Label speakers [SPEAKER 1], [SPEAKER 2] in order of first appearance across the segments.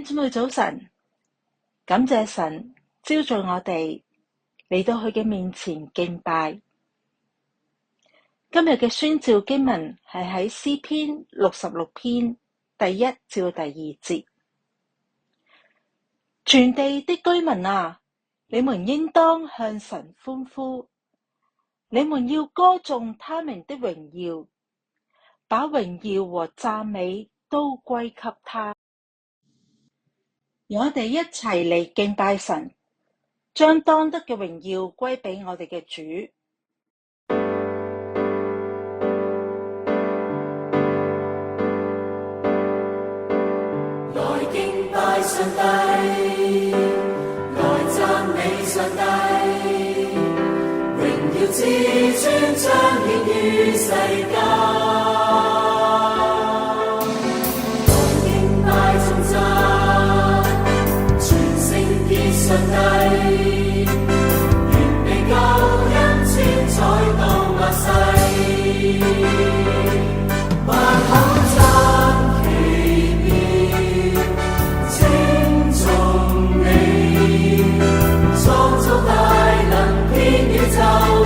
[SPEAKER 1] 姊妹早晨，感謝神招聚我哋嚟到佢嘅面前敬拜。今日嘅宣召經文係喺詩篇66篇第1至第2節。全地的居民啊，你們應當向神歡呼，你們要歌頌他名的榮耀，把榮耀和讚美都歸給他。我哋一齊嚟敬拜神，將當得嘅榮耀歸俾我哋嘅主。
[SPEAKER 2] 來敬拜上帝，來讚美上帝，榮耀至尊彰顯於世間。上帝，原被救恩千載到萬世，萬口讚奇妙，稱頌你，創造大能，遍宇宙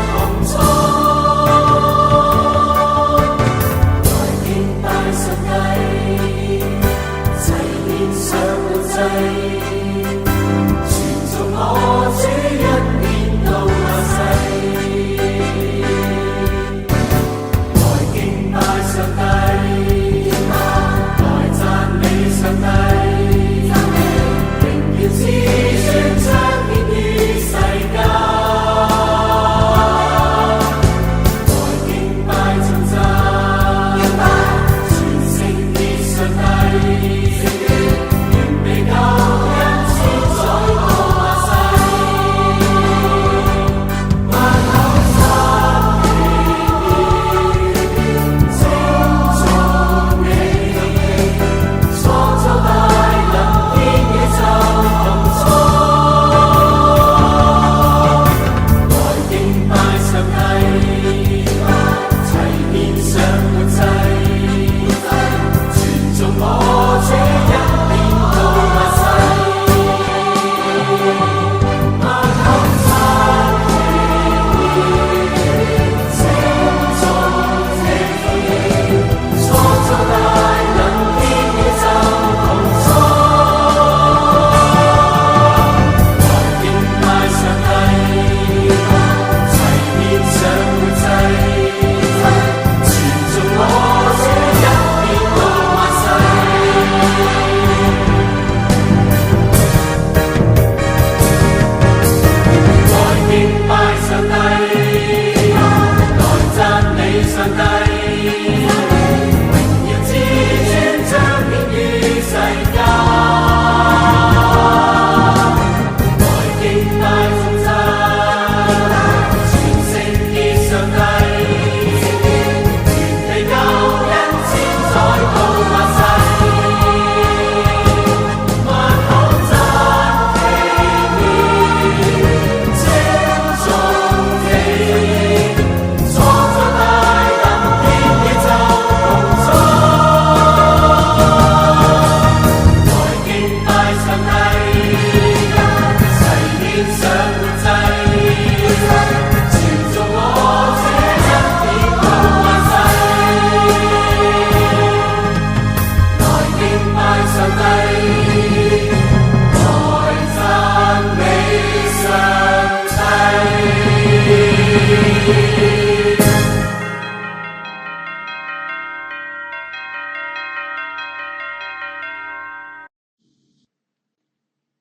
[SPEAKER 2] 穹蒼。來敬拜上帝，齊獻上活祭。我主一年到萬世，來敬拜上帝，來讚美上帝，榮耀至尊彰顯於世間，來敬拜頌讚，全聖潔上帝，原被救恩千載到。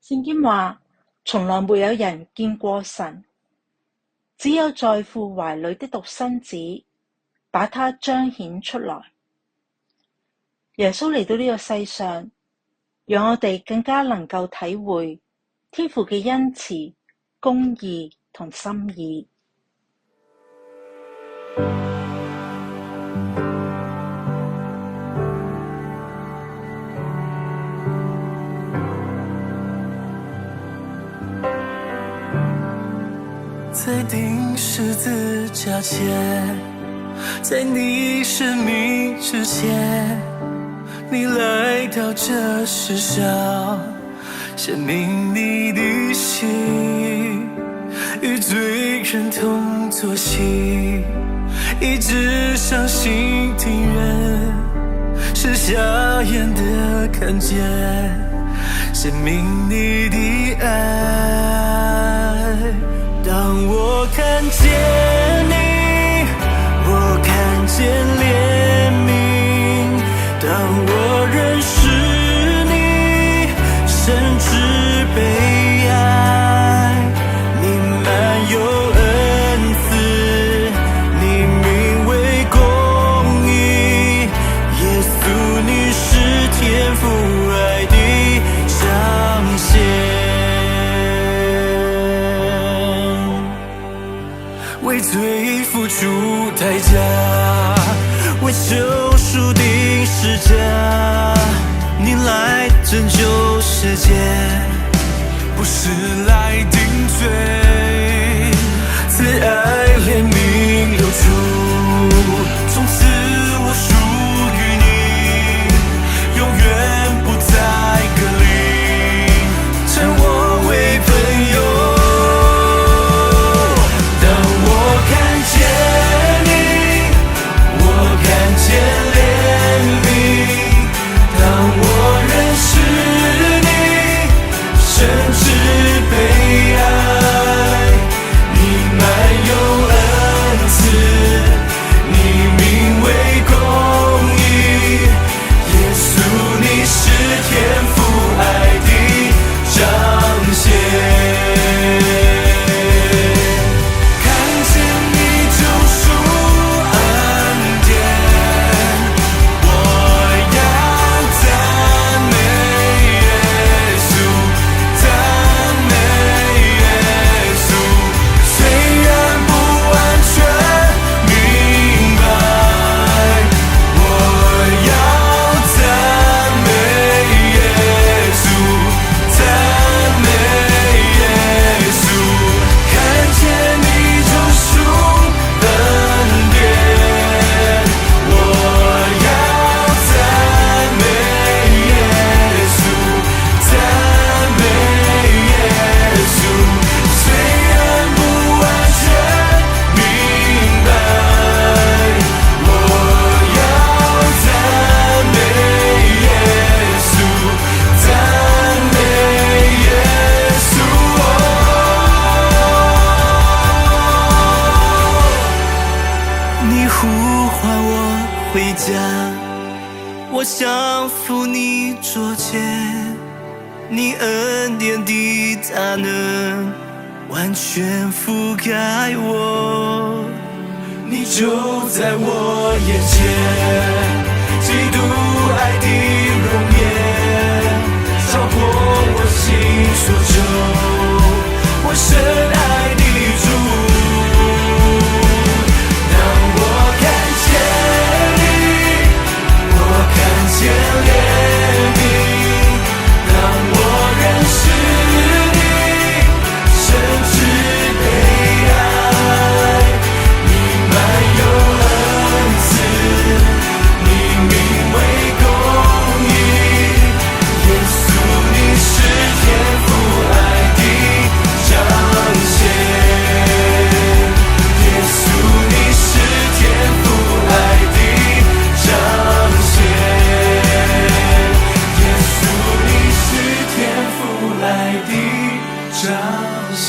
[SPEAKER 1] 聖經話，從來沒有人見過神，只有在父懷裡的獨生子，把他彰顯出來。耶穌嚟到呢個世上，讓我哋更加能夠體會天父嘅恩慈、公義同心意。
[SPEAKER 3] 在钉十字架前，在你生命之前，你来到这世上，显明你的心，与罪人同坐席，医治伤心的人，使瞎眼的看见，显明你的爱。当我看见你，我看见怜悯，当我认识你，深知悲哀，你满有恩慈，你名为公义，耶稣你是天父爱的彰显。为罪付出代价，为救赎的十架，你来拯救世界，不是来定罪，慈爱怜悯流出，从此我属于你，永远不再隔离，称我为朋友。我降服你桌前，你恩典的大能完全覆盖我，你就在我眼前，基督爱的容颜照破我心所求，我深爱的主。见怜悯，让我认识你，深知悲哀，你满有恩慈，你名为公义，耶稣你是天父爱的彰显，耶稣你是天父爱的彰显。来的彰显，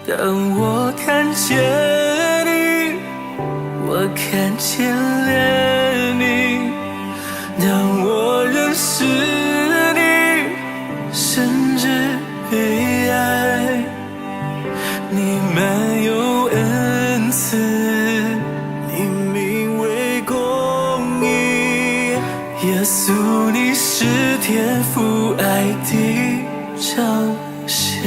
[SPEAKER 3] 当我看见你，我看见怜悯，当我认识你，深知悲哀，你满有恩慈，你名为公义，耶稣你是天父爱的彰显。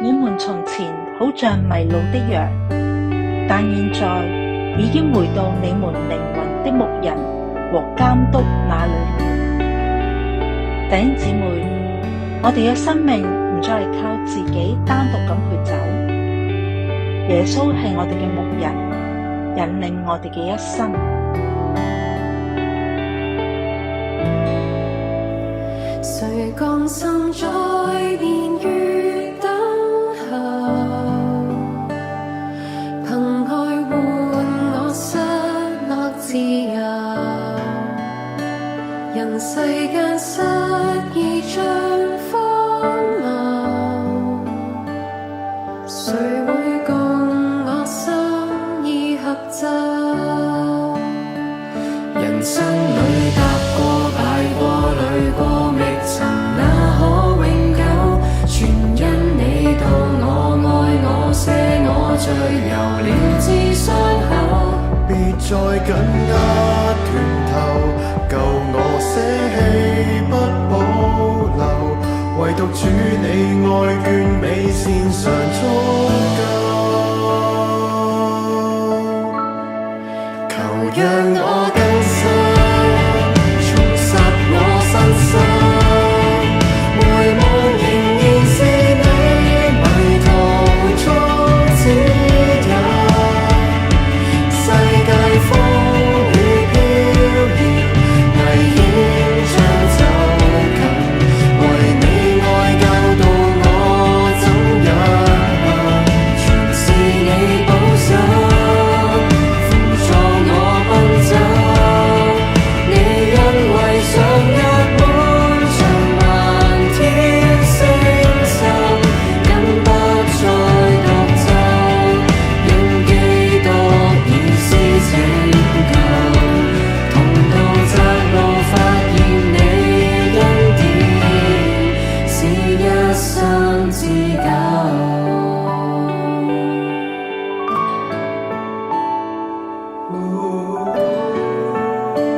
[SPEAKER 1] 你們從前好像迷路的羊，但現在已經回到你們靈魂的牧人和監督那裏。弟兄姊妹，我哋嘅生命唔再係靠自己單獨咁去走，耶穌係我哋嘅牧人，引領我哋嘅一生。
[SPEAKER 2] 誰降生在年月等候，憑愛換我失落自由，人世間失意像荒謬，誰會共我心意合奏？人生裏踏過敗過累過覓尋，那可永久？全因你道我愛我赦我罪，由了知傷口。
[SPEAKER 3] 別再緊握拳頭，救我捨棄不保留，唯獨主你愛眷美善常足夠。求讓我更新，重拾我身心。回望仍然是你迷途中指引，世界風雨飄搖，危險將走近，為你愛救到我怎樣？全是你保守，扶助我奔走。你因為常日滿像漫天星宿，根不再獨奏，因基督已是拯救。同道窄路發現你恩典，是一生之久。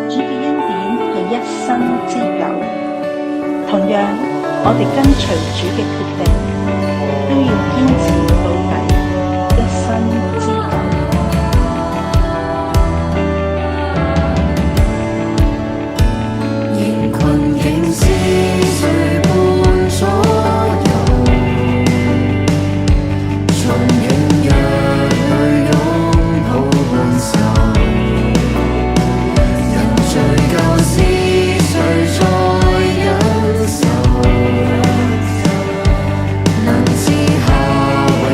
[SPEAKER 1] 主嘅恩典係一生之久，同樣我哋跟隨主嘅決定都要堅持到底，一生之久。
[SPEAKER 2] 現困境是誰伴左右？從軟弱去擁抱伴受。人罪舊事誰在忍受？能賜下永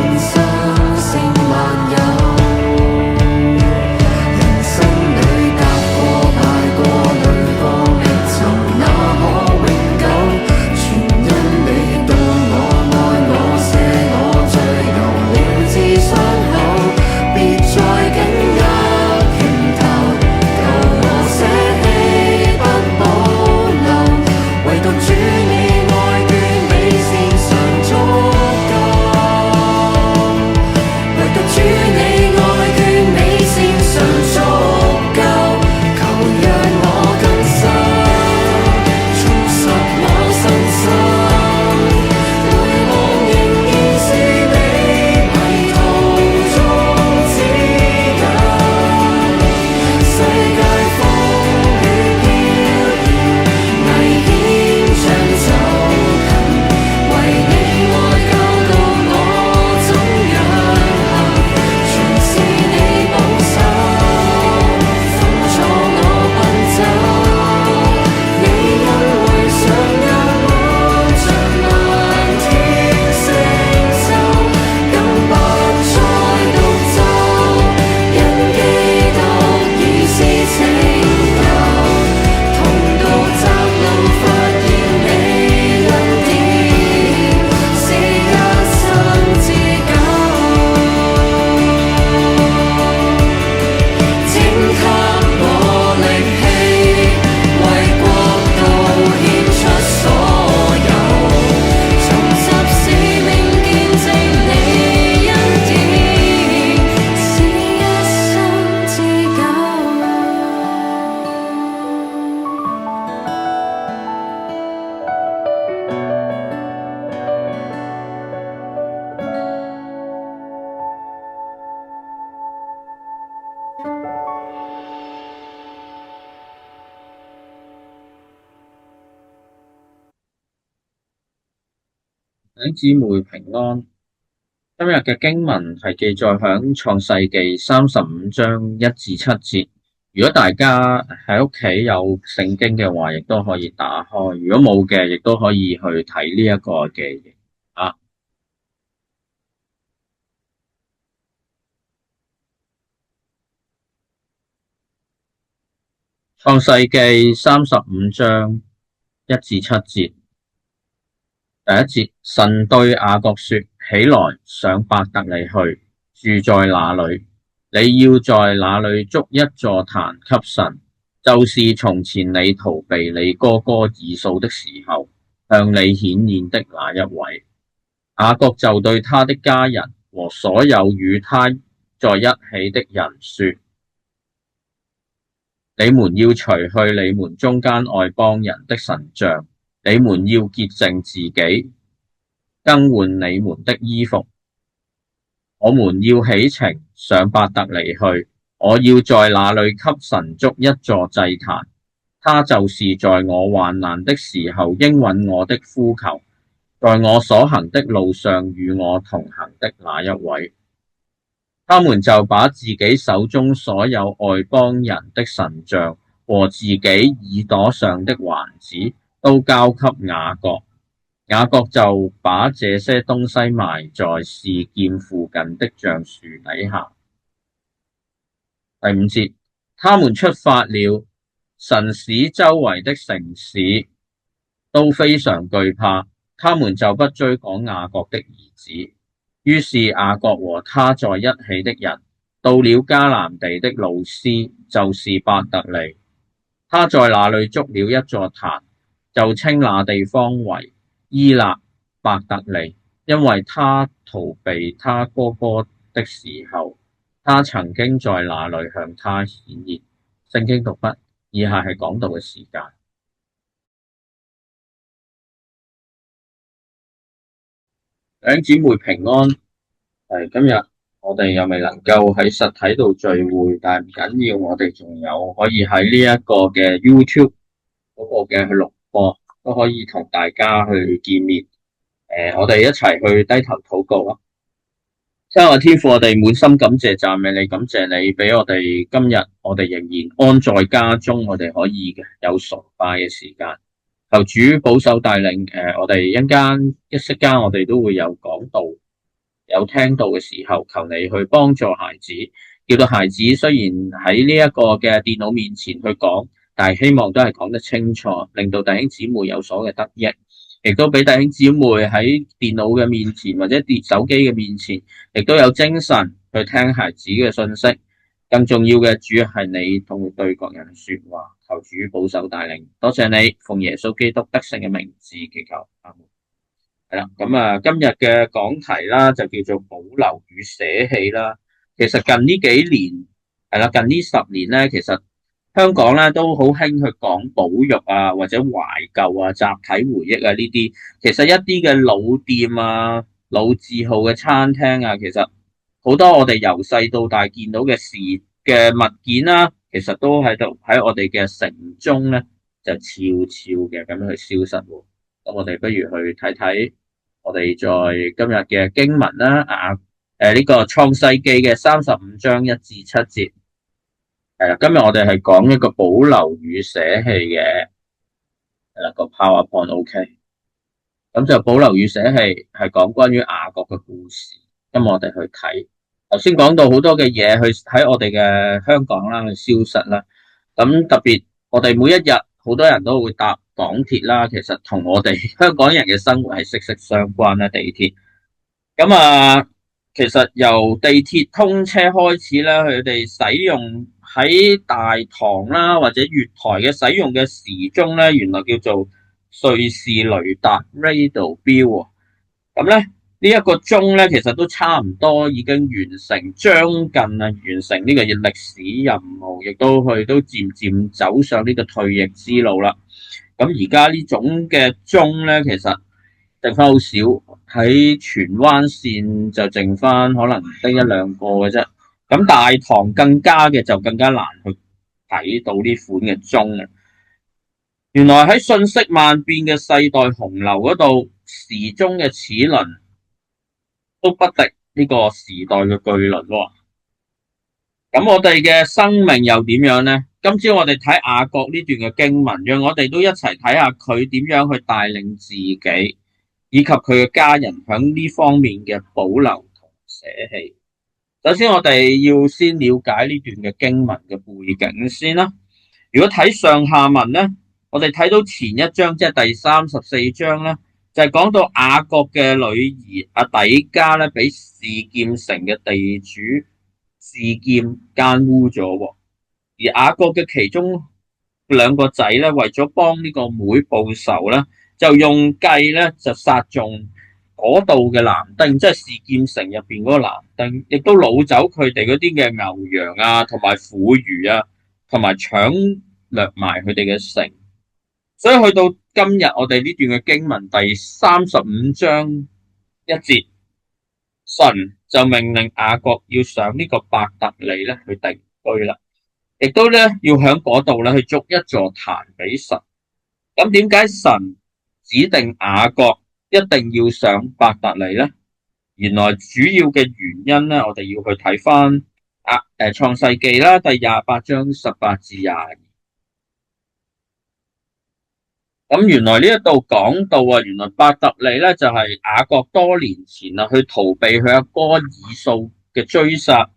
[SPEAKER 4] 弟兄姊妹平安。今日嘅經文係記載響創世記35章1至7節。如果大家喺屋企有聖經嘅話，亦都可以打開；如果冇嘅，亦都可以去睇呢一個嘅啊。創世記35章1至7節。第一節，神對雅各說：起來，上伯特利去，住在那裏。你要在那裏築一座壇給神，就是從前你逃避你哥哥以掃的時候，向你顯現的那一位。雅各就對他的家人和所有與他在一起的人說：你們要除去你們中間外邦人的神像。你們要潔淨自己，更換你們的衣服。我們要起程上伯特利去，我要在那裏給神築一座祭壇。他就是在我患難的時候應允我的呼求，在我所行的路上與我同行的那一位。他們就把自己手中所有外邦人的神像和自己耳朵上的環子都交給雅各，雅各就把這些東西埋在示劍附近的橡樹底下。第5節，他們出發了，神使周圍的城市都非常懼怕，他們就不追趕雅各的兒子。於是雅各和他在一起的人到了迦南地的路斯，就是伯特利。他在那裏築了一座壇，就稱那地方為伊勒伯特利，因為他逃避他哥哥的時候，他曾經在那裏向他顯現。聖經讀畢，以下係講道嘅時間。弟兄姊妹平安。今日我哋又未能夠喺實體度聚會，但係唔緊要，我哋仲有可以喺呢一個嘅 YouTube 嗰個嘅去錄播，都可以同大家去見面。我哋一齊去低頭禱告咯。親愛嘅天父，我哋滿心感謝讚美你，感謝你俾我哋今日，我哋仍然安在家中，我哋可以有崇拜嘅時間。求主保守帶領，我哋一息間我哋都會有講道，有聽到嘅時候，求你去幫助孩子，叫到孩子雖然喺呢一個嘅電腦面前去講，但係希望都係講得清楚，令到弟兄姊妹有所嘅得益，亦都俾弟兄姊妹喺電腦嘅面前或者手機嘅面前，亦都有精神去聽孩子嘅信息。更重要嘅，主係你同對各人說話，求主保守帶領。多謝你，奉耶穌基督得勝嘅名字祈求，阿門。係啦，咁今日嘅講題啦，就叫做保留與捨棄啦。其實近呢幾年，係啦，近呢10年咧，其實香港咧都好興去講保育啊，或者懷舊啊、集體回憶啊呢啲。其實一啲嘅老店啊、老字號嘅餐廳啊，其實好多我哋由細到大見到嘅物件啦，其實都喺我哋嘅城中咧，就悄悄嘅咁樣去消失。咁我哋不如去睇睇我哋在今日嘅經文啦。呢個創世記嘅35章1至7節。今日我哋係講一個保留與捨棄嘅，個 PowerPoint OK。咁就保留與捨棄係講關於雅各嘅故事。咁我哋去睇，頭先講到好多嘅嘢去喺我哋嘅香港啦去消失啦。咁特別我哋每一日好多人都會搭港鐵啦，其實同我哋香港人嘅生活係息息相關啦。地鐵咁其實由地鐵通車開始啦，佢哋使用喺大堂啦或者月台嘅使用嘅時鐘咧，原來叫做瑞士雷達 Radio Bell。咁咧呢一個鐘咧，其實都差唔多已經將近完成呢個歷史任務，亦都漸漸走上呢個退役之路啦。咁而家呢種嘅鐘咧，其實剩翻好少，喺荃灣線就剩翻可能得1、2個嘅啫。咁大堂更加難去睇到呢款嘅鐘。原來喺瞬息萬變嘅世代洪流嗰度，時鐘嘅齒輪都不敵呢個時代嘅巨輪喎。咁我哋嘅生命又點樣呢？今朝我哋睇雅各呢段嘅經文，讓我哋都一齊睇下佢點樣去帶領自己，以及佢嘅家人喺呢方面嘅保留同捨棄。首先我哋要先了解呢段嘅經文嘅背景先啦。如果睇上下文呢，我哋睇到前一章即係第34章呢，就係講到雅各嘅女兒阿底加咧，俾示劍城嘅地主示劍奸污咗，而雅各嘅其中兩個仔咧，為咗幫呢個妹報仇咧，就用計咧就殺中嗰度嘅男丁，即係示劍城入邊嗰個男丁，亦都擄走佢哋嗰啲嘅牛羊啊，同埋婦孺啊，同埋搶掠埋佢哋嘅城。所以去到今日我哋呢段嘅經文第35章1節，神就命令雅各要上呢個伯特利咧去定居啦，亦都咧要喺嗰度咧去築一座壇俾神。咁點解神指定雅各一定要上伯特利咧？原來主要嘅原因咧，我哋要去睇翻創世記啦，第28章18至22。咁原來呢一度講到啊，原來伯特利咧就係雅各多年前啊去逃避佢阿哥以掃嘅追殺，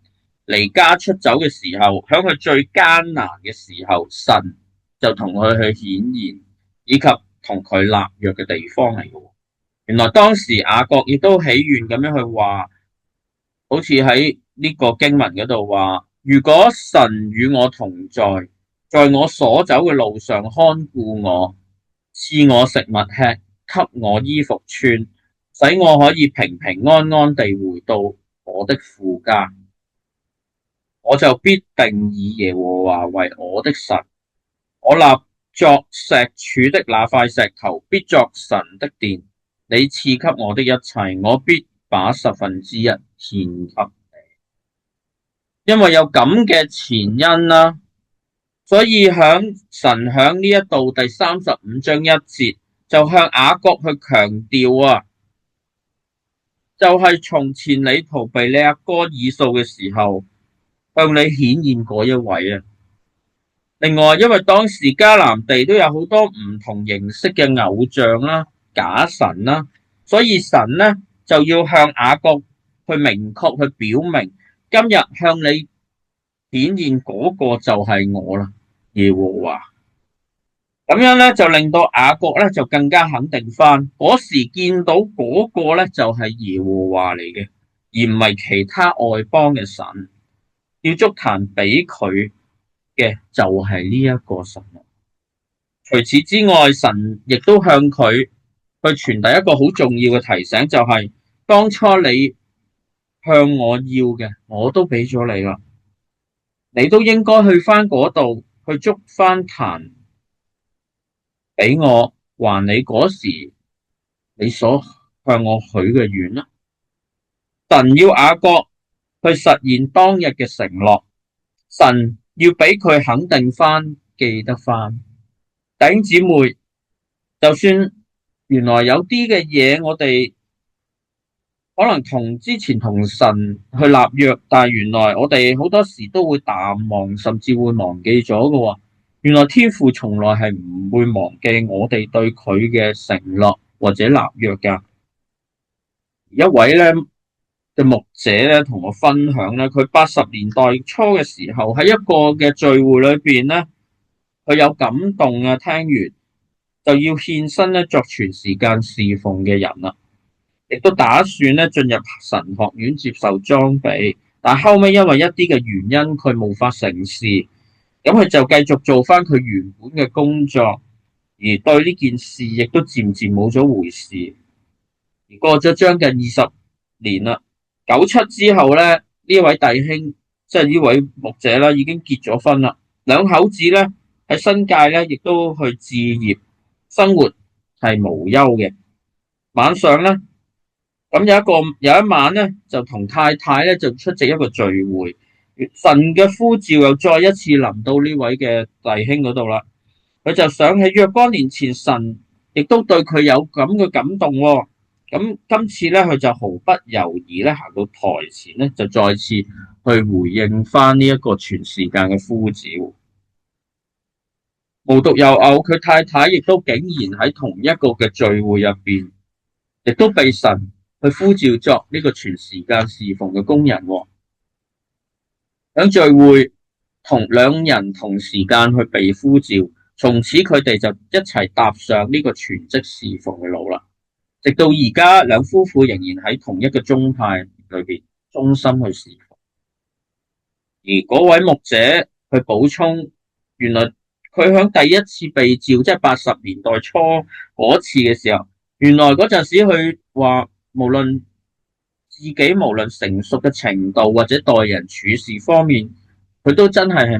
[SPEAKER 4] 離家出走嘅時候，喺佢最艱難嘅時候，神就同佢去顯現，以及同佢立約嘅地方嚟嘅。原來當時雅各亦都喜悅咁樣去話，好似喺呢個經文嗰度話，如果神與我同在，在我所走嘅路上看顧我，賜我食物吃，給我衣服穿，使我可以平平安安地回到我的父家，我就必定以耶和華為我的神。我立作石柱的那塊石頭必作神的殿，你賜給我的一切，我必把1/10獻給你。因為有咁嘅前因啦，所以神響呢一度第35章1節就向雅各去強調啊，就係從前你逃避你阿哥以掃嘅時候，向你顯現嗰一位啊。另外，因為當時迦南地都有好多唔同形式嘅偶像啦、假神啦，所以神呢就要向雅各去明確去表明，今日向你顯現嗰個就係我啦，耶和華。咁樣咧就令到雅各咧就更加肯定翻，嗰時見到嗰個咧就係耶和華嚟嘅，而唔係其他外邦嘅神。要築壇俾佢嘅就係呢一個神。除此之外，神亦都向佢去傳遞一個好重要嘅提醒，就係當初你向我要嘅，我都俾咗你啦，你都應該去翻嗰度去築翻壇俾我，還你嗰時你所向我許嘅願啦。神要雅各去實現當日嘅承諾，神要俾佢肯定翻、記得翻。弟兄姊妹，就算原來有啲嘅嘢我哋可能同之前同神去立約，但係原來我哋好多時都會淡忘，甚至會忘記咗嘅喎。原來天父從來係唔會忘記我哋對佢嘅承諾或者立約㗎。一位咧嘅牧者咧同我分享咧，佢80年代初嘅時候喺一個嘅聚會裏邊咧，佢有感動啊，聽完就要獻身咧作全時間侍奉嘅人啦，亦都打算咧進入神學院接受裝備，但後尾因為一啲嘅原因佢無法成事，咁佢就繼續做翻佢原本嘅工作，而對呢件事亦都漸漸冇咗回事。而過咗將近20年啦，97之後咧，呢位弟兄即係呢位牧者啦，已經結咗婚啦，兩口子咧喺新界咧亦都去置業，生活係無憂嘅。晚上咧，咁有一晚咧，就同太太咧就出席一個聚會，神嘅呼召又再一次臨到呢位嘅弟兄嗰度啦。佢就想起若干年前神亦都對佢有咁嘅感動喎。咁今次咧，佢就毫不猶豫咧行到台前咧，就再次去回應翻呢一個全時間嘅呼召。無獨有偶，佢太太亦都竟然喺同一個嘅聚會入邊，亦都被神去呼召作呢個全時間侍奉嘅工人喎。響聚會同兩人同時間去被呼召，從此佢哋就一齊踏上呢個全職侍奉嘅路啦。直到而家，兩夫婦仍然喺同一個宗派裏邊忠心去侍奉。而嗰位牧者去補充，原來佢響第一次被召，即係80年代初嗰次嘅時候，原來嗰陣時佢話，無論自己無論成熟嘅程度或者待人處事方面，佢都真係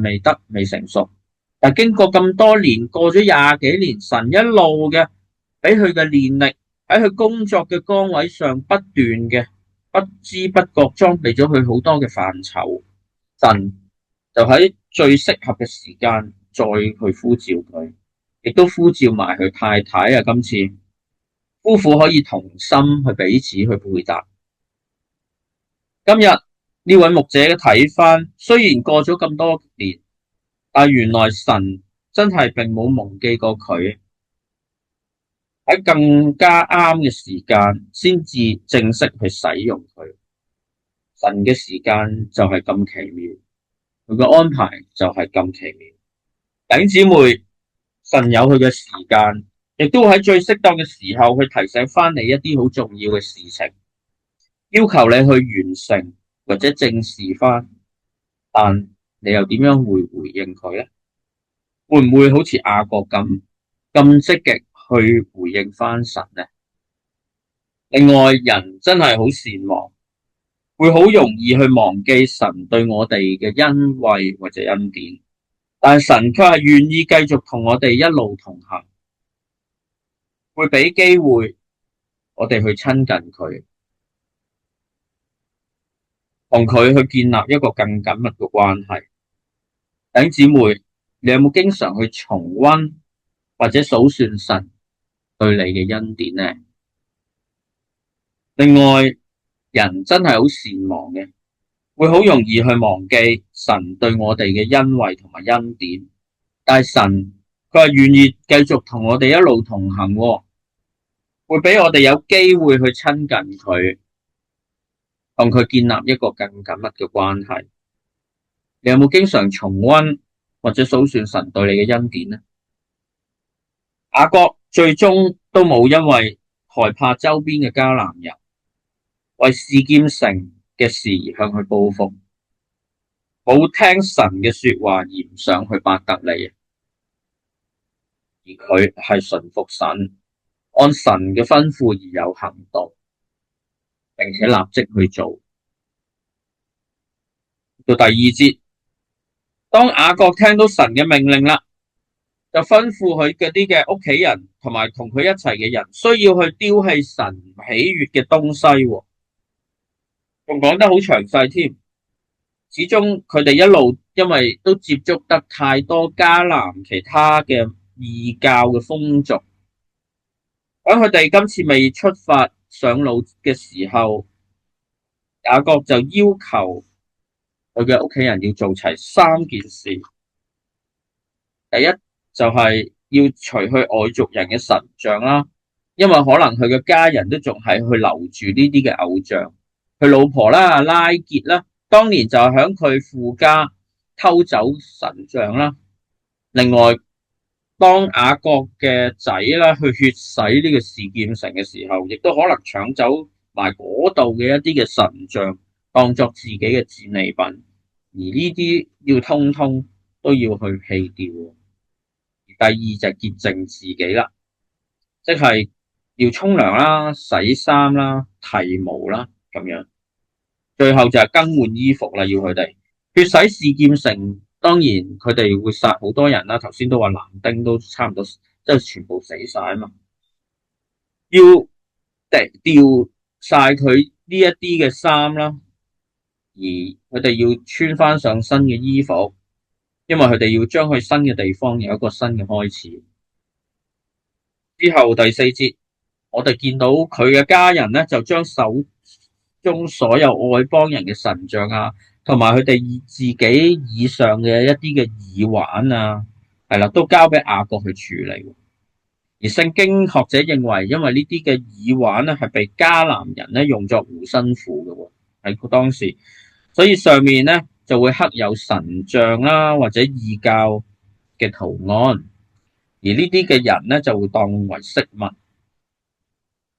[SPEAKER 4] 未成熟。但經過咁多年，過咗20幾年，神一路嘅俾佢嘅練力，喺佢工作嘅崗位上不斷嘅不知不覺裝備咗佢好多嘅範疇，神就喺最適合嘅時間再去呼召佢，亦都呼召埋佢太太啊。今次夫婦可以同心去彼此去配搭。今日呢位牧者嘅睇返，雖然過咗咁多年，但原來神真係並冇忘記過佢，喺更加啱嘅時間先至正式去使用佢。神嘅時間就係咁奇妙，佢嘅安排就係咁奇妙。弟兄姊妹，神有佢嘅時間，亦都喺最適當嘅時候去提醒返你一啲好重要嘅事情，要求你去完成或者正視返，但你又點樣會回應佢呢？會唔會好似雅各咁積極去回應返神呢？另外，人真係好善忘，會好容易去忘記神對我哋嘅恩惠或者恩典，但神卻係願意繼續同我哋一路同行，會俾機會我哋去親近佢，同佢去建立一個更緊密嘅關係。弟兄姊妹，你有冇經常去重溫或者數算神對你嘅恩典呢？另外，人真係好善忘嘅，會好容易去忘記神對我哋嘅恩惠同埋恩典，但係神佢係願意繼續同我哋一路同行喎，會俾我哋有機會去親近佢，同佢建立一個更緊密嘅關係。你有冇經常重溫或者數算神對你嘅恩典呢？雅各最終都冇因為害怕周邊嘅迦南人，為示劍城嘅事向佢報復，冇聽神嘅說話而唔上去伯特利，而佢係順服神，按神嘅吩咐而有行動，並且立即去做。到第二節，當雅各聽到神嘅命令啦，就吩咐佢嗰啲嘅屋企人同埋同佢一齊嘅人，需要去丟棄神唔喜悅嘅東西，仲講得好詳細添。始終佢哋一路因為都接觸得太多迦南其他嘅異教嘅風俗，喺佢哋今次未出發上路嘅時候，雅各就要求佢嘅屋企人要做齊3件事。第一就係要除去外族人嘅神像啦，因為可能佢嘅家人都仲係去留住呢啲嘅偶像。佢老婆啦，拉結啦，當年就響佢父家偷走神像啦。另外，當雅各嘅仔啦去血洗呢個示劍城嘅時候，亦都可能搶走埋嗰度嘅一啲嘅神像，當作自己嘅戰利品。而呢啲要通通都要去棄掉。第二就係潔淨自己啦，即係要沖涼啦、洗衫啦、剃毛啦咁樣。最後就係更換衣服啦，要佢哋血洗示劍城。當然佢哋會殺好多人啦，頭先都話男丁都差唔多即係全部死晒啊嘛，要掉晒佢呢一啲嘅衫啦，而佢哋要穿翻上新嘅衣服，因為佢哋要將去新嘅地方有一個新嘅開始。之後第四節，我哋見到佢嘅家人咧，就將手中所有外邦人嘅神像啊，同埋佢哋自己以上嘅一啲嘅耳環啊，係啦，都交俾雅各去處理。而聖經學者認為，因為呢啲嘅耳環咧係被迦南人咧用作護身符嘅喎，喺當時，所以上面咧就會刻有神像啦，或者異教嘅圖案。而呢啲嘅人咧就會當為飾物，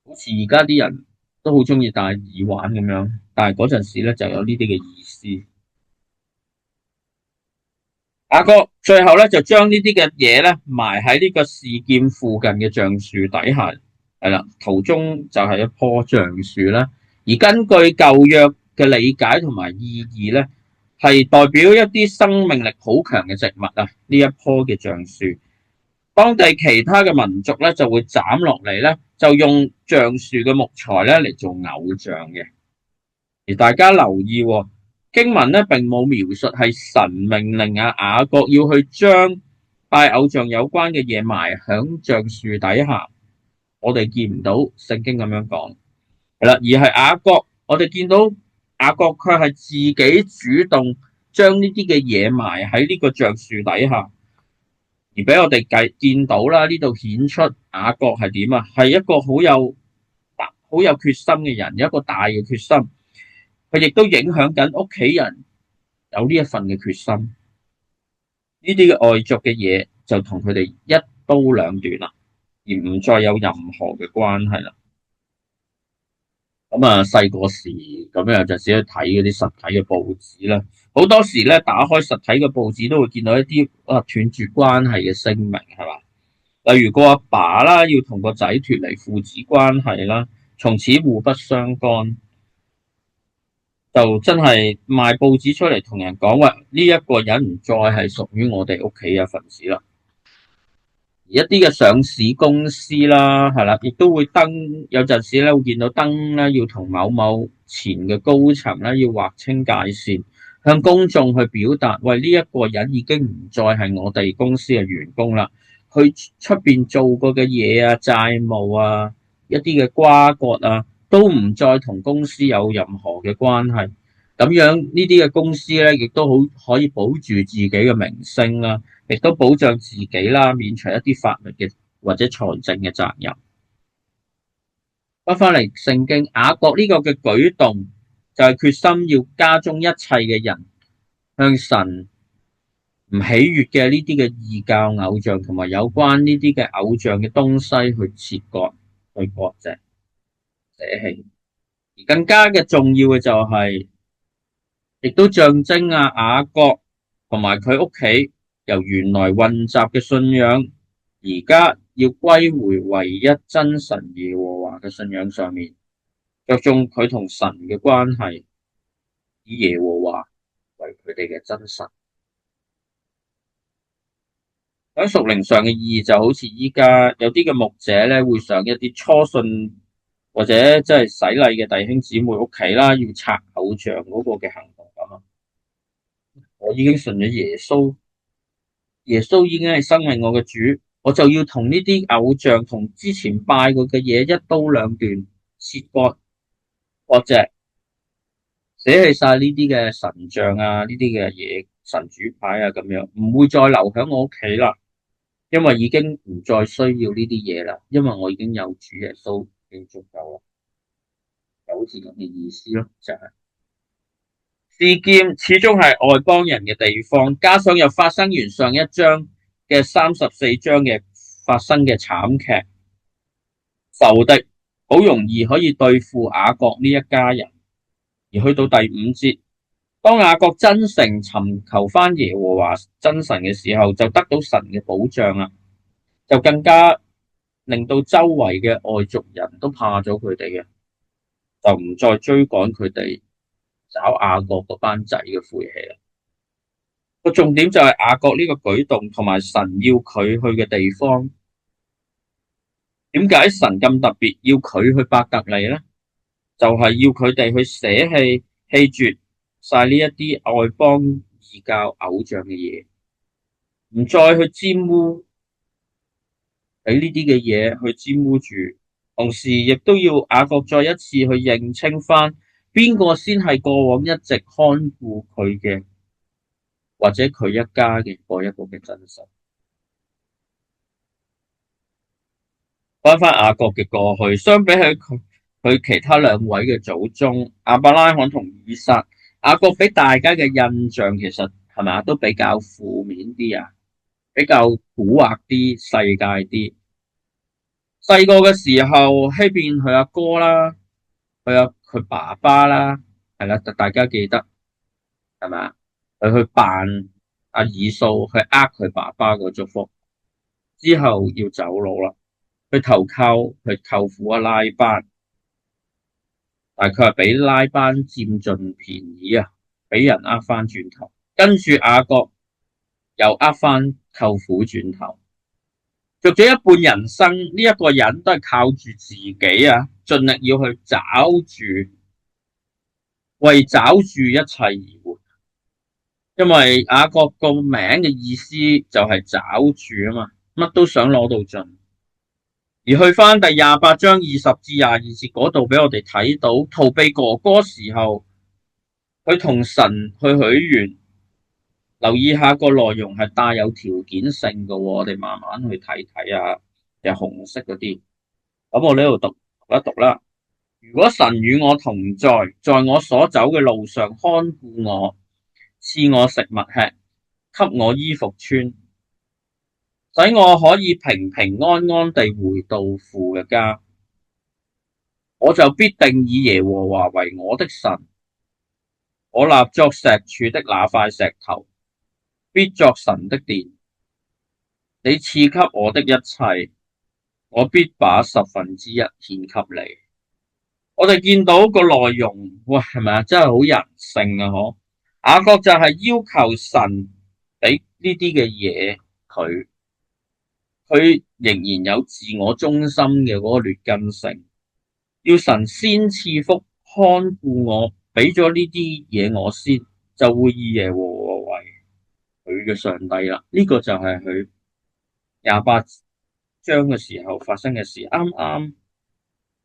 [SPEAKER 4] 好似而家啲人都好中意戴耳環咁樣，但係嗰陣時咧就有呢啲嘅意思。雅各最後咧就將呢啲嘅嘢咧埋喺呢個示劍附近嘅橡樹底下，係啦，途中就係一棵橡樹啦。而根據舊約嘅理解同埋意義咧，係代表一啲生命力好強嘅植物啊，呢一棵嘅橡樹。當地其他嘅民族咧就會斬落嚟咧，就用橡樹嘅木材咧嚟做偶像嘅。而大家留意喎，經文咧並冇描述係神命令雅各要去將拜偶像有關嘅嘢埋響橡樹底下，我哋見唔到聖經咁樣講，係啦，而係雅各，我哋見到雅各佢係自己主動將呢啲嘅嘢埋喺呢個橡樹底下。而俾我哋見到啦，呢度顯出雅各係點啊？係一個好有決心嘅人，有一個大嘅決心。佢亦都影響緊屋企人有呢一份嘅決心。呢啲嘅外族嘅嘢就同佢哋一刀兩斷啦，而唔再有任何嘅關係啦。咁啊，細個時咁樣就只去睇嗰啲實體嘅報紙啦。好多時咧，打開實體嘅報紙都會見到一啲斷絕關係嘅聲明，係嘛？例如個阿爸啦，要同個仔脫離父子關係啦，從此互不相干，就真係賣報紙出嚟同人講話，呢一個人唔再係屬於我哋屋企嘅份子啦。而一啲嘅上市公司啦，係啦，亦都會登，有陣時咧會見到登咧，要同某某前嘅高層咧要劃清界線，向公眾去表達，喂，呢一個人已經唔再係我哋公司嘅員工啦，佢出邊做過嘅嘢啊、債務啊、一啲嘅瓜葛啊，都唔再同公司有任何嘅關係。咁樣呢啲嘅公司咧，亦都好可以保住自己嘅名聲啦，亦都保障自己啦，免除一啲法律嘅或者財政嘅責任。翻嚟聖經，雅各呢個嘅舉動就係決心要家中一切嘅人向神唔喜悅嘅呢啲嘅異教偶像同埋有關呢啲嘅偶像嘅東西去切割、去割席、捨棄。而更加嘅重要嘅就係，亦都象徵雅各同埋佢屋企由原來混雜嘅信仰，而家要歸回唯一真神耶和華嘅信仰上面，着重佢同神嘅關係，以耶和華為佢哋嘅真神。喺屬靈上嘅意義就好似依家有啲嘅牧者咧，會上一啲初信或者即係洗禮嘅弟兄姊妹屋企啦，要拆偶像嗰個嘅行動咁啊。我已經信咗耶穌，耶穌已經係生命我嘅主，我就要同呢啲偶像同之前拜過嘅嘢一刀兩斷，切割割席，捨棄晒呢啲嘅神像啊，呢啲嘅嘢神主牌啊，咁樣唔會再留喺我屋企啦。因為已經唔再需要呢啲嘢啦，因為我已經有主耶穌已經足夠啦，就好似咁嘅意思咯，就係示劍始終係外邦人嘅地方，加上又發生完上一章嘅34章嘅發生嘅慘劇，仇敵好容易可以對付雅各呢一家人。而去到第5節，當雅各真誠尋求翻耶和華真神嘅時候，就得到神嘅保障啦，就更加令到周圍嘅外族人都怕咗佢哋嘅，就唔再追趕佢哋找雅各嗰班仔嘅晦氣啦。個重點就係雅各呢個舉動同埋神要佢去嘅地方。點解神咁特別要佢去伯特利呢？就係要佢哋去捨棄棄絕晒呢一啲外邦異教偶像嘅嘢，唔再去沾污俾呢啲嘅嘢去沾污住，同時亦都要雅各再一次去認清翻邊個先係過往一直看顧佢嘅，或者佢一家嘅嗰一個嘅真實。翻返雅各嘅過去，相比起佢其他兩位嘅祖宗亞伯拉罕同以撒，雅各俾大家嘅印象其實係咪都比較負面啲啊，比較蠱惑啲、世界啲。細個嘅時候欺騙佢阿哥啦，佢爸爸啦，係啦，大家記得係咪啊？佢去扮阿以掃去佢爸爸個祝福，之後要走佬啦。去投靠佢舅父阿拉班，但係佢係俾拉班佔盡便宜啊，俾人翻轉頭，跟住雅各又翻舅父轉頭，做咗一半人生呢一個人都係靠住自己啊，盡力要去找住，為找住一切而活，因為雅各個名嘅意思就係找住啊嘛，乜都想攞到盡。而去返第28章20至22節嗰度俾我哋睇到，逃避哥哥時候，佢同神去許願，留意下個內容係帶有條件性嘅，我哋慢慢去睇睇啊，有紅色嗰啲。咁我呢度讀一讀啦。如果神與我同在，在我所走嘅路上看顧我，賜我食物吃，給我衣服穿，使我可以平平安安地回到父嘅家，我就必定以耶和華為我的神。我立作石柱的那塊石頭，必作神的殿。你賜給我的一切，我必把1/10獻給你。我哋見到個內容，哇，係咪啊？真係好人性啊！嗬，雅各就係要求神俾呢啲嘅嘢佢仍然有自我中心嘅嗰個劣根性，要神先賜福看顧我，俾咗呢啲嘢我先，就會以耶和華為佢嘅上帝啦。呢個就係佢28章嘅時候發生嘅事，啱啱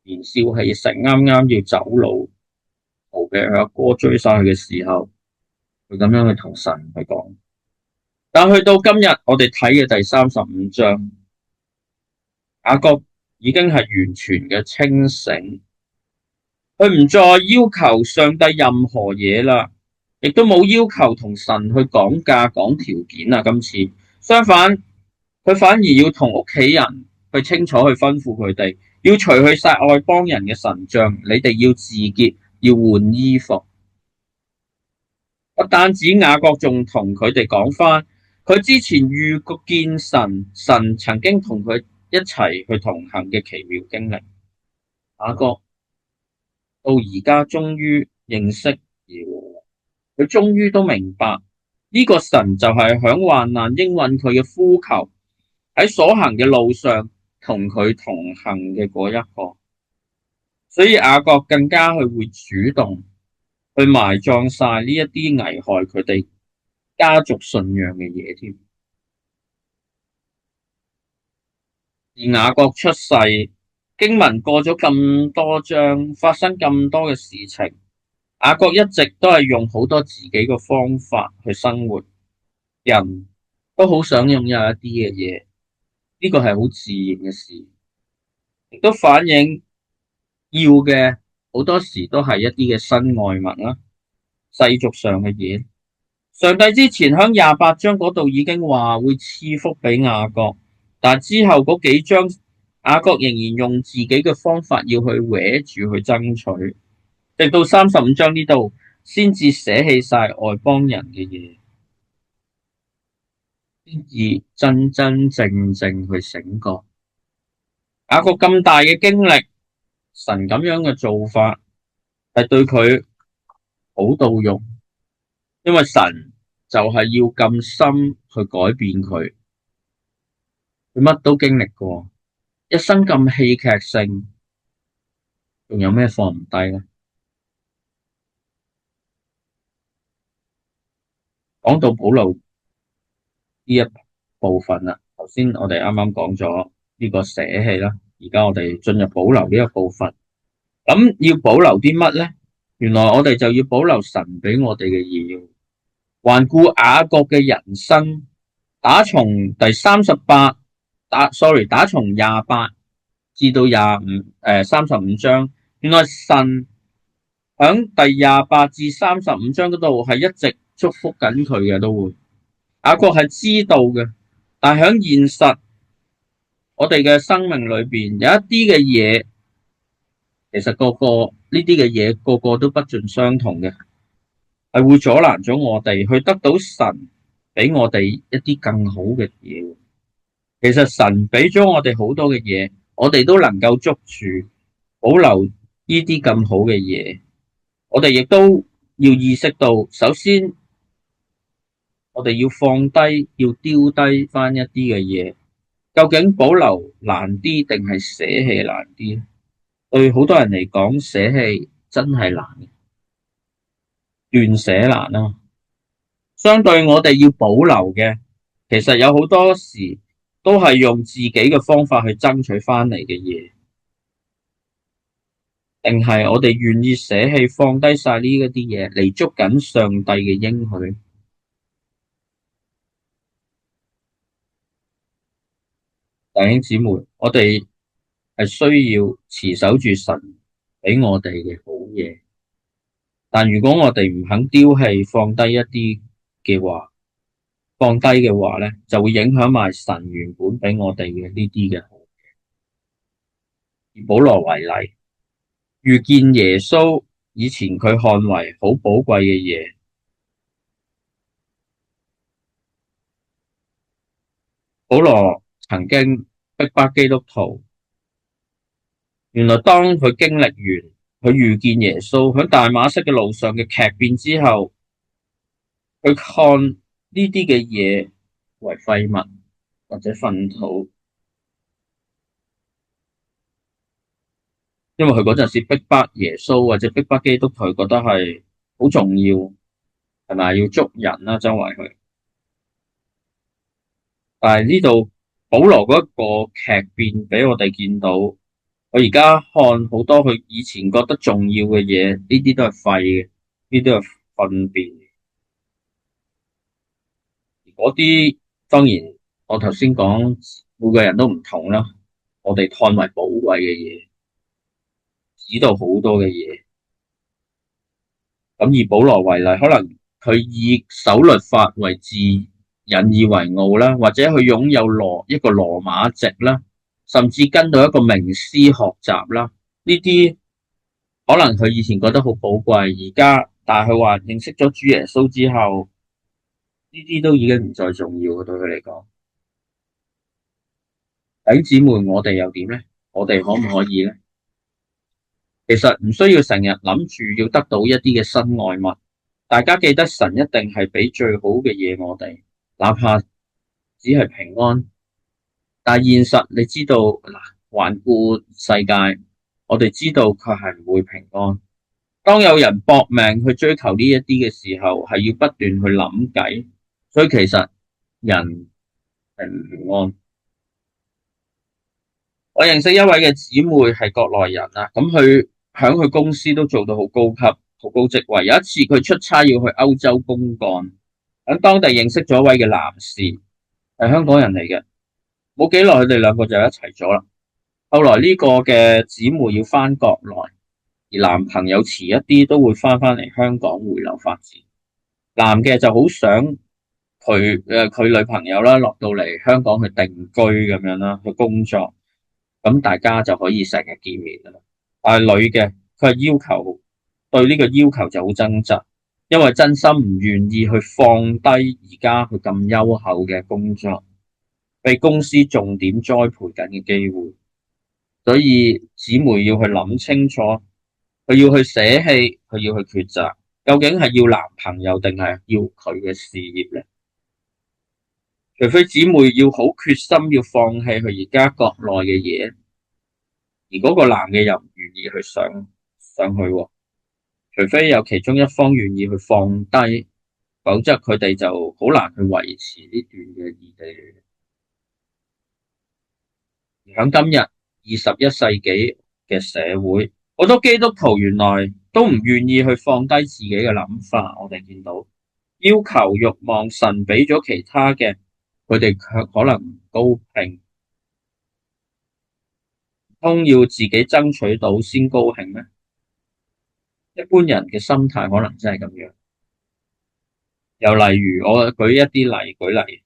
[SPEAKER 4] 年少氣盛，啱啱要走佬，逃避佢阿哥追晒佢嘅時候，佢咁樣去同神去講。但去到今日我哋睇嘅第35章，雅各已經係完全嘅清醒，佢唔再要求上帝任何嘢啦，亦都冇要求同神去講價講條件啊。今次相反，佢反而要同屋企人去清楚去吩咐佢哋，要除去晒外邦人嘅神像，你哋要自潔，要換衣服。不單止雅各仲同佢哋講返，佢之前遇過見神，神曾經同佢一齊去同行嘅奇妙經歷。雅各到而家終於認識耶和華，佢終於都明白呢個神就係響患難應允佢嘅呼求，喺所行嘅路上同佢同行嘅嗰一個。所以雅各更加去會主動去埋葬晒呢一啲危害佢哋家族信仰嘅嘢添。而雅各出世，經文過咗咁多章，發生咁多嘅事情，雅各一直都係用好多自己嘅方法去生活。人都好想擁有一啲嘅嘢，呢個係好自然嘅事，亦都反映要嘅好多時都係一啲嘅身外物啦，世俗上嘅嘢。上帝之前喺28章嗰度已經話會賜福俾雅各，但之後嗰幾章雅各仍然用自己嘅方法要去搲住去爭取，直到35章呢度先至捨棄晒外邦人嘅嘢，先至真真正正去醒覺。雅各咁大嘅經歷，神咁樣嘅做法係對佢好到用，因為神就係要咁深去改變佢，佢乜都經歷過，一生咁戲劇性，仲有咩放唔低呢？講到保羅呢一部分啦，頭先我哋啱啱講咗呢個捨棄啦。而家我哋進入保留呢一部分，咁要保留啲乜咧？原來我哋就要保留神俾我哋嘅嘢。環顧雅各嘅人生，打從28至到35章，原來神響第28至35章嗰度係一直祝福緊佢嘅，都會雅各係知道嘅，但係響現實我哋嘅生命裏邊有一啲嘅嘢，其實呢啲嘅嘢個個都不盡相同嘅，係會阻攔咗我哋去得到神俾我哋一啲更好嘅嘢。其實神俾咗我哋好多嘅嘢，我哋都能夠捉住保留呢啲咁好嘅嘢。我哋亦都要意識到，首先我哋要放低，要丟低翻一啲嘅嘢。究竟保留難啲定係捨棄難啲？對好多人嚟講，捨棄真係難嘅，斷捨難啊。相對我哋要保留嘅，其實有好多時都係用自己嘅方法去爭取翻嚟嘅嘢，定係我哋願意捨棄放低晒呢一啲嘢嚟捉緊上帝嘅應許。弟兄姊妹，我哋係需要持守住神俾我哋嘅好嘢，但如果我哋唔肯丟棄放低一啲嘅話，放低嘅話咧，就會影響埋神原本俾我哋嘅呢啲嘅好嘢。以保羅為例，遇見耶穌以前佢看為好寶貴嘅嘢，保羅曾經逼迫基督徒。原來當佢經歷完佢遇見耶穌喺大馬色嘅路上嘅劇變之後，佢看呢啲嘅嘢為廢物或者糞土，因為佢嗰陣時逼迫耶穌或者逼迫基督徒，覺得係好重要，係咪要捉人啦，周圍去。但係呢度保羅嗰個劇變俾我哋見到，我而家看好多佢以前覺得重要嘅嘢，呢啲都係廢嘅，呢啲都係糞便。嗰啲當然我頭先講每個人都唔同啦，我哋看為寶貴嘅嘢，指到好多嘅嘢。咁以保羅為例，可能佢以守律法為自引以為傲啦，或者佢擁有一個羅馬籍啦，甚至跟到一個名師學習啦，呢啲可能佢以前覺得好寶貴，而家但係佢話認識咗主耶穌之後，呢啲都已經唔再重要，對佢嚟講。弟兄姊妹，我哋又點呢？我哋可唔可以呢？其實唔需要成日諗住要得到一啲嘅身外物。大家記得神一定係俾最好嘅嘢我哋，哪怕只係平安。但係現實你知道嗱，環顧世界，我哋知道佢係唔會平安。當有人搏命去追求呢一啲嘅時候，係要不斷去諗計，所以其實人係唔平安。我認識一位嘅姊妹係國內人啊，咁佢響佢公司都做到好高級、好高職位。有一次佢出差要去歐洲公幹，喺當地認識咗一位嘅男士，係香港人嚟嘅。冇幾耐，佢哋兩個就一齊咗啦。後來呢個嘅姊妹要翻國內，而男朋友遲一啲都會翻嚟香港回流發展。男嘅就好想佢女朋友啦落到嚟香港去定居咁樣啦，去工作。咁大家就可以成日見面啦。但係女嘅佢係對呢個要求就好掙扎，因為真心唔願意去放低而家佢咁優厚嘅工作，被公司重點栽培緊嘅機會。所以姊妹要去諗清楚，佢要去捨棄，佢要去抉擇，究竟係要男朋友定係要佢嘅事業呢？除非姊妹要好決心要放棄佢而家國內嘅嘢，而嗰個男嘅又唔願意去上去，除非有其中一方願意去放低，否則佢哋就好難去維持呢段嘅異地戀。喺今日21世紀嘅社會，好多基督徒原來都唔願意去放低自己嘅諗法。我哋見到要求慾望神俾咗其他嘅，佢哋卻可能唔高興，唔通要自己爭取到先高興咩？一般人嘅心態可能真係咁樣。又例如我舉一啲例，舉例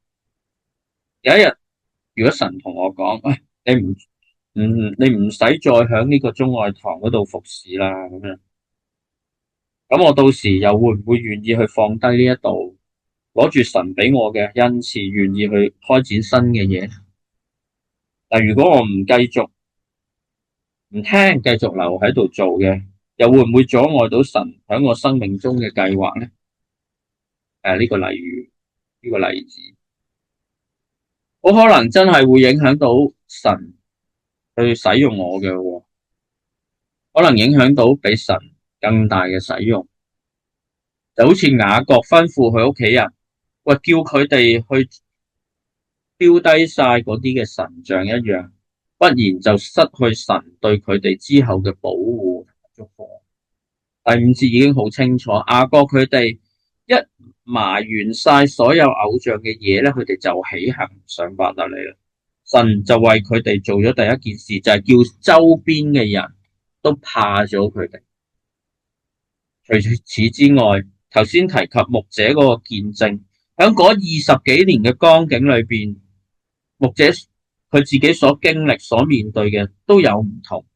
[SPEAKER 4] 有一日，如果神同我講，你唔使再喺呢個中愛堂嗰度服侍啦，咁樣，咁我到時又會唔會願意去放低呢一度，攞住神俾我嘅恩賜，願意去開展新嘅嘢？但如果我唔繼續唔聽，繼續留喺度做嘅，又會唔會阻礙到神喺我生命中嘅計劃呢？呢個例子，好可能真係會影響到神去使用我嘅喎，可能影響到比神更大嘅使用，就好似雅各吩咐佢屋企人，叫佢哋去丟低晒嗰啲嘅神像一樣，不然就失去神對佢哋之後嘅保護同埋祝福。第5節已經好清楚，雅各佢哋一埋完晒所有偶像嘅嘢咧，佢哋就起行上伯特利啦。神就為佢哋做咗第一件事，就係叫周邊嘅人都怕咗佢哋。除此之外，頭先提及牧者嗰個見證，喺嗰20幾年嘅光景裏邊，牧者佢自己所經歷、所面對嘅都有唔同，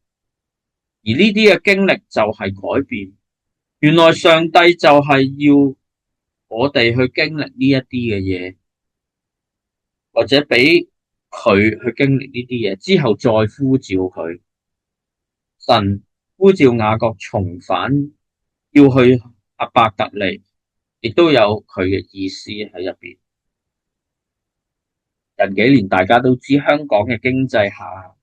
[SPEAKER 4] 而呢啲嘅經歷就係改變。原來上帝就係要我哋去經歷呢一啲嘅嘢，或者俾佢去經歷呢啲嘢之後再呼召佢。神呼召雅各重返，要去伯特利，亦都有佢嘅意思喺入邊。近幾年大家都知香港嘅經濟下，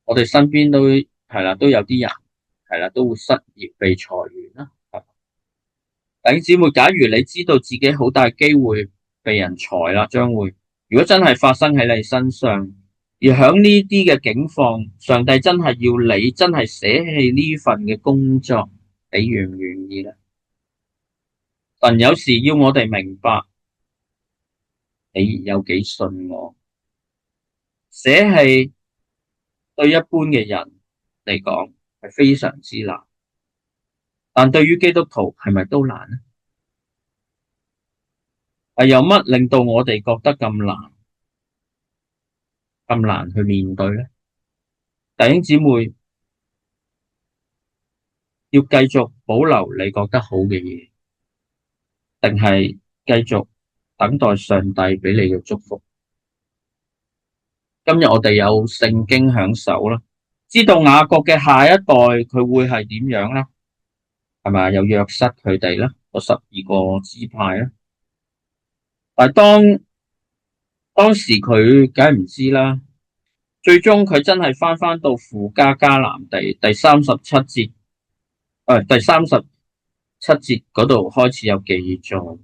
[SPEAKER 4] 我哋身邊都有啲人都會失業被裁員啦。弟兄姊妹，假如你知道自己好大機會被人裁啦，將會如果真係發生喺你身上，而響呢啲嘅境況，上帝真係要你真係捨棄呢份嘅工作，你願唔願意呢？神有時要我哋明白，你有幾信我？捨棄對一般嘅人嚟講係非常之難，但對於基督徒係咪都難呢？係有乜令到我哋覺得咁難去面對呢？弟兄姊妹，要繼續保留你覺得好嘅嘢，定係繼續等待上帝俾你嘅祝福？今日我哋有聖經響手啦，知道雅各嘅下一代佢會係點樣啦？係咪有約瑟佢哋啦，個12個支派啦？但係當時佢梗係唔知啦，最終佢真係返到父家迦南地第37節嗰度開始有記載，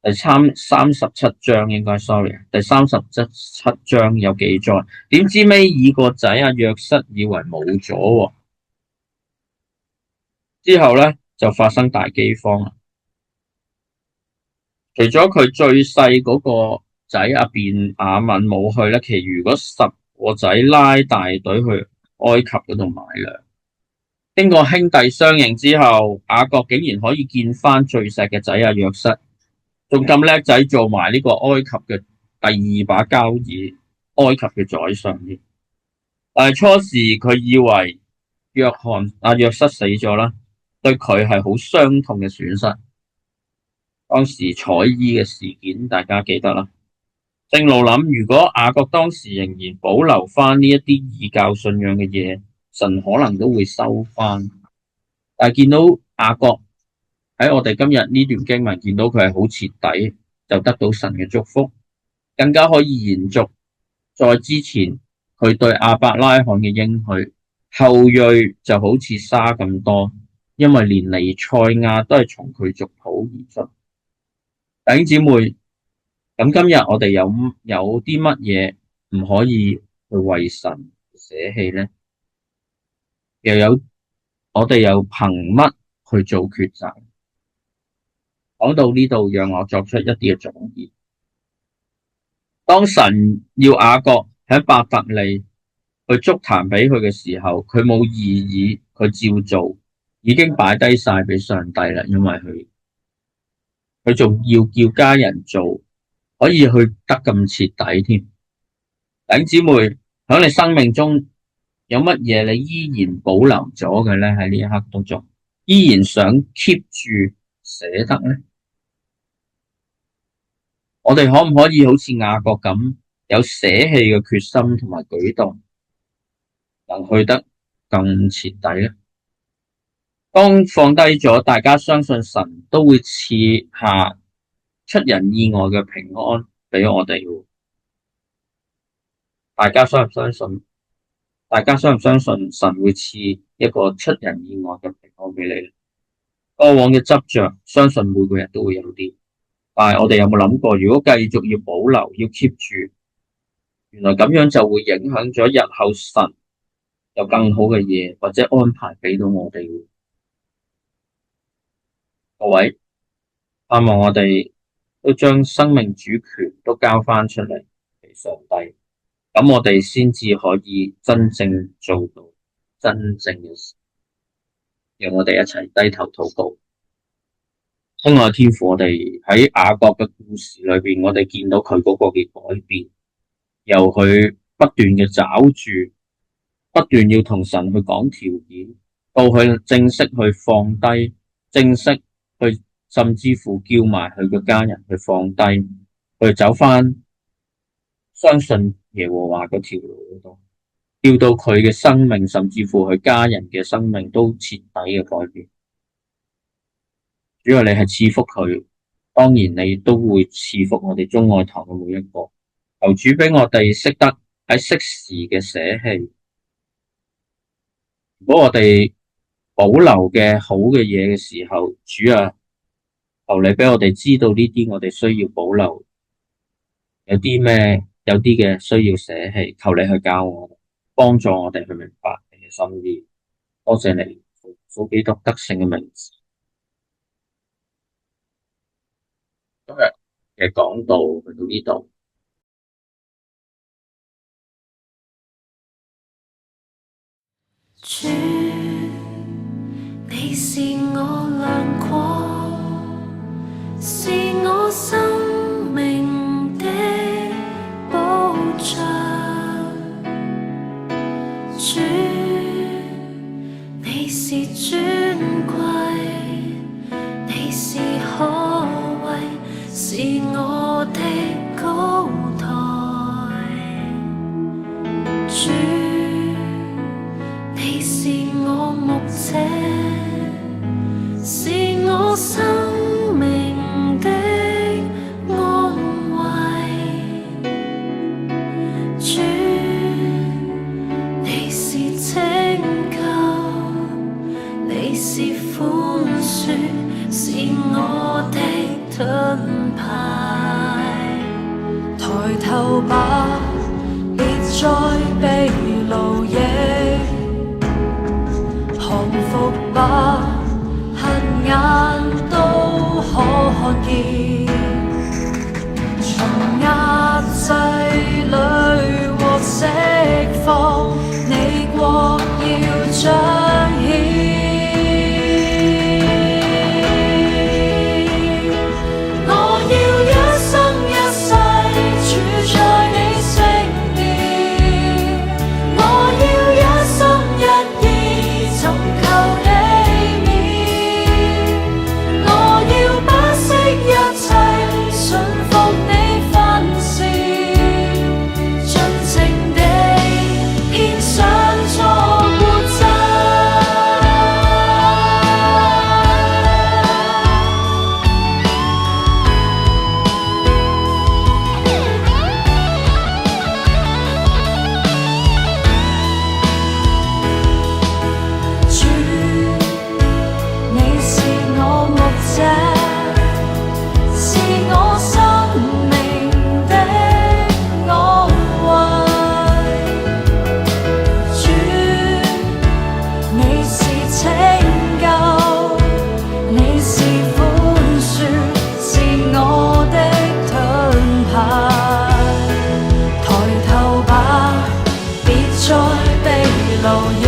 [SPEAKER 4] 第37章應該 sorry， 第37章有記載，點知尾二個仔約瑟以為冇咗，之後咧就發生大饑荒啦。除咗佢最細嗰個仔便雅憫冇去咧，其餘嗰10個仔拉大隊去埃及嗰度買糧。經過兄弟相認之後，雅各竟然可以見翻最錫嘅仔約瑟，仲咁叻仔做埋呢個埃及嘅第2把交椅，埃及嘅宰相。但係初時佢以為約瑟死咗啦，對佢係好傷痛嘅損失。當時採衣嘅事件大家記得啦。正路諗，如果雅各當時仍然保留翻呢一啲異教信仰嘅嘢，神可能都會收翻。但係見到雅各喺我哋今日呢段經文見到佢係好徹底，就得到神嘅祝福，更加可以延續在之前佢對亞伯拉罕嘅應許，後裔就好似沙咁多，因為連彌賽亞都係從佢族譜而出。弟兄姊妹，咁今日我哋有啲乜嘢唔可以去為神捨棄呢？我哋又憑乜去做抉擇？講到呢度，讓我作出一啲嘅總結。當神要雅各喺伯特利去築壇俾佢嘅時候，佢冇異議，佢照做，已經擺低晒俾上帝啦。因為佢仲要叫家人做，可以去得咁徹底添。弟兄姊妹，喺你生命中有乜嘢你依然保留咗嘅咧？喺呢一刻當中，依然想 keep 住捨得咧？我哋可唔可以好似雅各咁有捨棄嘅決心同埋舉動，能去得更徹底咧？當放低咗，大家相信神都會賜下出人意外嘅平安俾我哋。大家相唔相信？大家相唔相信神會賜一個出人意外嘅平安俾你？過往嘅執着，相信每個人都會有啲。但係我哋有冇諗過，如果繼續要保留，要 keep 住，原來咁樣就會影響咗日後神有更好嘅嘢或者安排俾到我哋。各位，盼望我哋都將生命主權都交翻出嚟俾上帝，咁我哋先至可以真正做到真正嘅事。讓我哋一齊低頭禱告。親愛嘅天父，我哋喺雅各嘅故事裏邊，我哋見到佢嗰個嘅改變，由佢不斷嘅找住，不斷要同神去講條件，到佢正式去放低，正式去甚至乎叫埋佢嘅家人去放低，去走返相信耶和華嗰條路嗰度，叫到佢嘅生命，甚至乎佢家人嘅生命都徹底嘅改變。主要你係賜福佢，當然你都會賜福我哋中愛堂嘅每一個。求主俾我哋識得喺適時嘅捨棄。如果我哋保留嘅好嘅嘢嘅時候，主啊，求你俾我哋知道呢啲我哋需要保留，有啲嘅需要捨棄。求你去教我哋，幫助我哋去明白你嘅心意。多謝你，奉主基督得勝嘅名字。今日嘅講道去到呢度。
[SPEAKER 2] 主，你是我亮光，是我生命的保障。主，你是尊貴，你是可畏，是我的高台。主，你是我牧者，是我生命的安慰。主，你是拯救，你是寬恕，是我的盾牌。抬頭吧，別再被奴役，降服吧，瞎眼都可看見。從壓制裏獲釋放，你國要彰顯。我要一生一世處在你聖殿，我要一心一意尋求你面，我要不惜一切順服你訓示。路